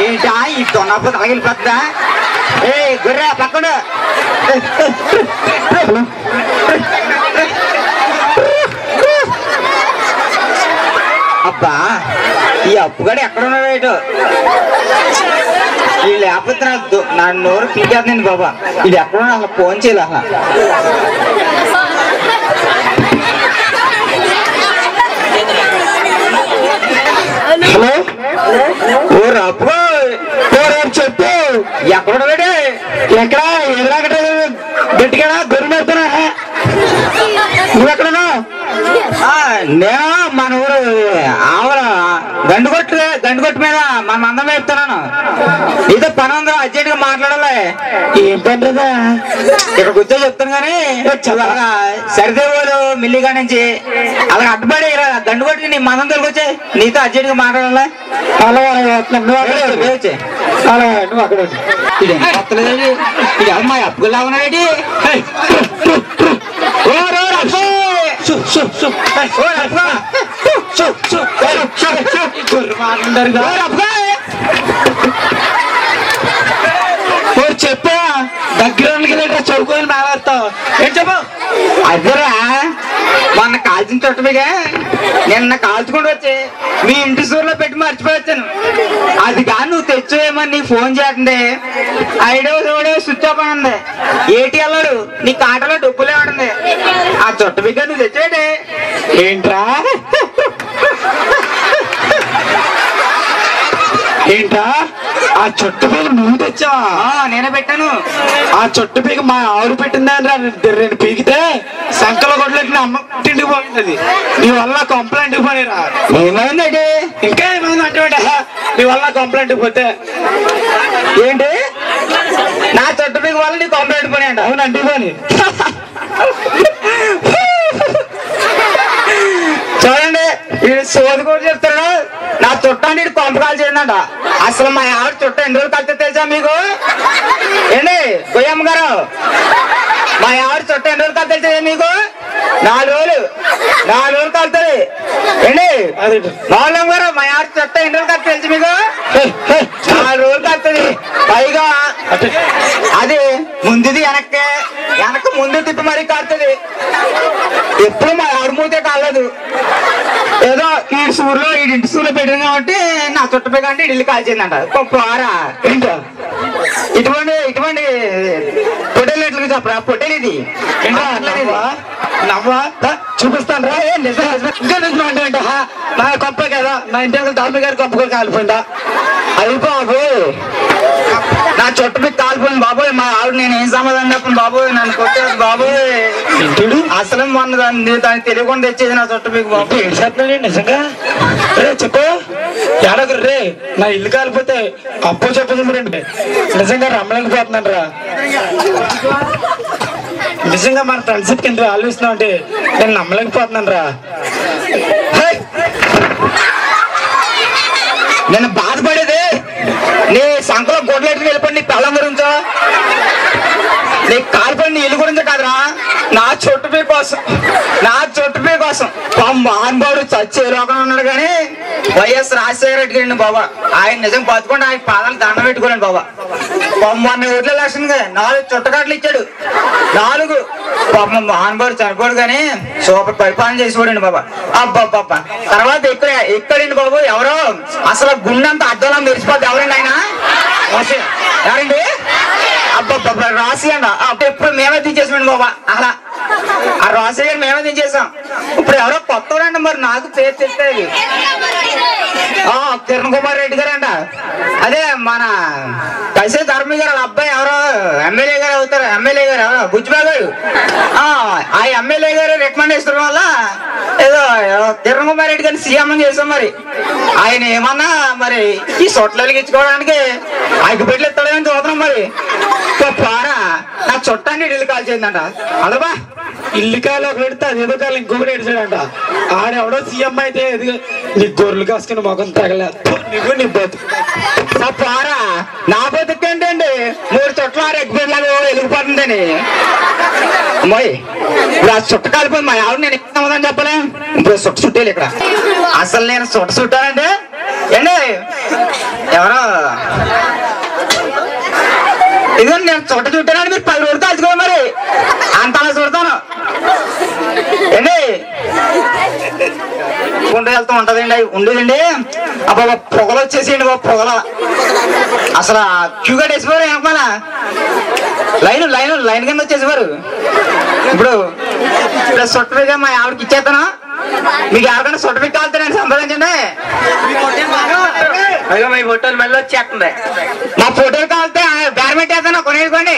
ఏంటా ఈ తొన్నప్పుడు తగిలిపోతుందా? ఏ గుర్రా పక్కన అబ్బా ఈ అప్పుగాడు ఎక్కడ ఉన్నాడు ఏటో వీళ్ళు లేకపోతే నా నోరు పీకేస్తుందండి బాబా. ఇది ఎక్కడ అసలు ఫోన్ చేయాలి అసలు. హలో ఓ అప్పుగా చెప్పు ఎక్కడ ఉన్నాడు? ఎక్కడ ఎదురాకట గట్టిగా గొర్రె పెడతానా? నువ్వెక్కడున్నావు? నేను మన ఊరు ఆవల గండుగొట్టు మీద మన మందం వేపుతున్నాను. నీతో పని ఉందో అర్జెంట్ గా మాట్లాడాలి. ఏం పని కదా ఇక్కడ కూర్చో చెప్తాను కానీ సరిదేవులు మిల్లిగా నుంచి అలా అడ్డుపడి గండుగొట్టుకి నీ మందం తొలగొచ్చే నీతో అర్జెంట్ గా మాట్లాడాలి. మా అప్పుగా ఉన్నాడేటి? చెప్పా దగ్గర చదువుకొని మాట్లాడతావు ఏంటి చెప్పు. అదేరా మొన్న కాల్చిన చుట్టమిగా నిన్న కాల్చుకుంటూ వచ్చి మీ ఇంటి సూర్లో పెట్టి మర్చిపోవచ్చాను. అది కానీ నువ్వు తెచ్చేయమని నీకు ఫోన్ చేయండి. ఐడో స్విచ్ ఆఫ్ అని ఉంది. ఏటి వెళ్ళాడు నీ కాటలో డబ్బులే ఉంది. ఆ చుట్టమిగా నువ్వు తెచ్చేయండి. ఏంట్రా ఏంట్రా ఆ చుట్టు పీక నువ్వు తెచ్చావా? నేనే పెట్టాను. ఆ చుట్టు పీక మా ఆవిడ పెట్టిందని రెండు పీకితే సంకల కొట్లకి అమ్మ తిండికి పోయింది. నీ వల్ల కంప్లైంట్ పోయిరా. ఏమైందండి? ఇంకా ఏమైంది అంటే నీ వల్ల కంప్లైంట్ పోతే ఏంటి? నా చుట్టు పీక వల్ల నీ కంప్లైంట్ పోయినండి. అవునండి పోని చూడండి వీడు సోది కూడా చెప్తాడు. నా చుట్టాన్ని వీడు కొంపకాలు చేయండి. అసలు మా ఆవిడ చుట్ట ఎన్ని రోజులు కలితే తెలుసా మీకు? ఏంటి గొయ్యమ్మ గారు మా ఆవిడ చుట్ట ఎన్ని రోజులు కలితే తెలుసా మీకు? 4 రోజులు కలుతుంది. ఏంటి మామూలు గారు మా ఆవిడ చుట్ట ఎన్ని రోజులు కలితే తెలుసు మీకు? 4 రోజులు కలుతుంది. పైగా అది ముందుది వెనక ముందు తిప్పి మరీ కాలుతుంది. ఎప్పుడు మా ఆవిడ మూతే కాలేదు. ఏదో ఈ సూర్లో ఇంటి సూర్లో పెట్టింది కాబట్టి నా చుట్టపై కంటే ఇల్లు కాల్చిందంట. పోరా ఏంటో ఇటువంటి పొట్టేలు ఎట్లా చెప్పరా? పొట్టేలు ఇది నవ్వా చూపిస్తాను రా. ఇంకా అంటే నా గొప్ప కదా నా ఇంటి దామి గారి గొప్పగా కాలిపోయిందా? అది బాబు నా చుట్టపై కాలిపోయింది బాబోయ్. మా ఆవిడ నేను ఏం సమాధానం చెప్పను బాబోయ్. నన్ను కొట్టేది బాబోయ్. అసలు మొన్న దాన్ని తెలియకుండా తెచ్చేది నా చుట్టపైకి బాబు. ఏం చేస్తున్నాడు నిజంగా? చెప్పు ఎడకు రే నా ఇల్లు కాలిపోతే అప్పు చెప్పదండి. నిజంగా రమ్మలేకపోతున్నాను రా. నిజంగా మన ఫ్రెండ్షిప్ కింద ఆలోచిస్తున్నావు అంటే నేను నమ్మలేకపోతున్నాను రా. నేను బాధపడేది నీ సంకలో గొడ్లెట్టుకు వెళ్ళిపోయి నీ పిల్లం గురించో నీ కాలిపోయి నీ ఇల్లు గురించో కాదురా. నా చుట్టుపీ కోసం మహానుభావుడు చచ్చే లోకం ఉన్నాడు కానీ వైఎస్ రాజశేఖర రెడ్డి గారిని బాబా ఆయన నిజం బతుకుండా ఆయన పాదాలు దండం పెట్టుకోలేండి బాబా. మొన్న ఓట్ల ఎలక్షన్ 4 చుట్టకాట్లు ఇచ్చాడు. 4 పాపం మహానుభావుడు చనిపోడు కానీ సూపర్ పరిపాలన చేసిపోడండి బాబా. అబ్బా తర్వాత ఎక్కడండి బాబు ఎవరో అసలు గుండెంత అద్దంలా మెరిసిపోద్ది. ఎవరండి ఆయన? ఎవరండి? అబ్బా రాసి అండి. అప్పుడు ఎప్పుడు మేమే దించేసామండి బాబా. అలా ఆ రాసి గారు మేమే దించేసాం. ఇప్పుడు ఎవరో కొత్తవాడండి మరి నాకు పేరు చెప్తారు. కిరణ్ కుమార్ రెడ్డి గారు అంట. అదే మన కైసే ధర్మి గారు అబ్బాయి ఎవరో ఎమ్మెల్యే గారు అవుతారు. ఎమ్మెల్యే గారు బుజ్జిబాబు గారు. ఆ ఎమ్మెల్యే గారు రికమెండేషన్ వల్ల ఏదో కిరణ్ కుమార్ రెడ్డి గారిని సీఎం చేసాం. మరి ఆయన ఏమన్నా మరి ఈ సొట్లకి ఇచ్చుకోవడానికి అగ్గిపెట్లు ఎత్తాడని చూద్దాం. మరి పారా నా చుట్టాన్ని ఇల్లు కాల్చేయిందంట. అలబా ఇల్లు కాలు ఒకటి పెడితే అదేదో కాలు ఇంకొకటి ఏడిచాడంట. ఆడెవడో సీఎం అయితే నీ గొర్రెలు కాసుకుని మొఖం తగలే నువ్వు నీ బతుకు పారా. నా బతుకు ఏంటండి 3 చుట్ల ఎగ్గులాగా వెలిగిపోతుందని. అమ్మాయి ఇప్పుడు ఆ చుట్ట కాలిపోయింది. మా ఆవిడ నేను ఇస్తామని చెప్పలే. ఇప్పుడు చుట్ట చుట్టాలి ఇక్కడ. అసలు నేను చుట్ట చుట్టానంటే ఏంటి ఎవరో ఇదిగో నేను చుట్ట చుట్టానంటే మీరు 10 రోజులు కాల్చుకోవాలి. మరి అంతలా చుడతాను ఏంటి. గుండె వెళ్తూ ఉంటదండి ఉండేదండి. అబ్బా పొగలు వచ్చేసేయండి బాబు పొగల. అసలు క్యూగా వేసిపోయారు వెనకాల లైన్ కింద వచ్చేసేవారు. ఇప్పుడు సొట్టగా మా ఆవిడకి ఇచ్చేస్తాను. మీకు ఎవరికైనా సొట్టపిక్ కాలుతానండి సంప్రదించండి. మీ ఫోటోలు మళ్ళీ వచ్చేస్తుంది. మా ఫోటోలు కాలితే బ్యారమెట్ వేస్తాను కొనేసుకోండి.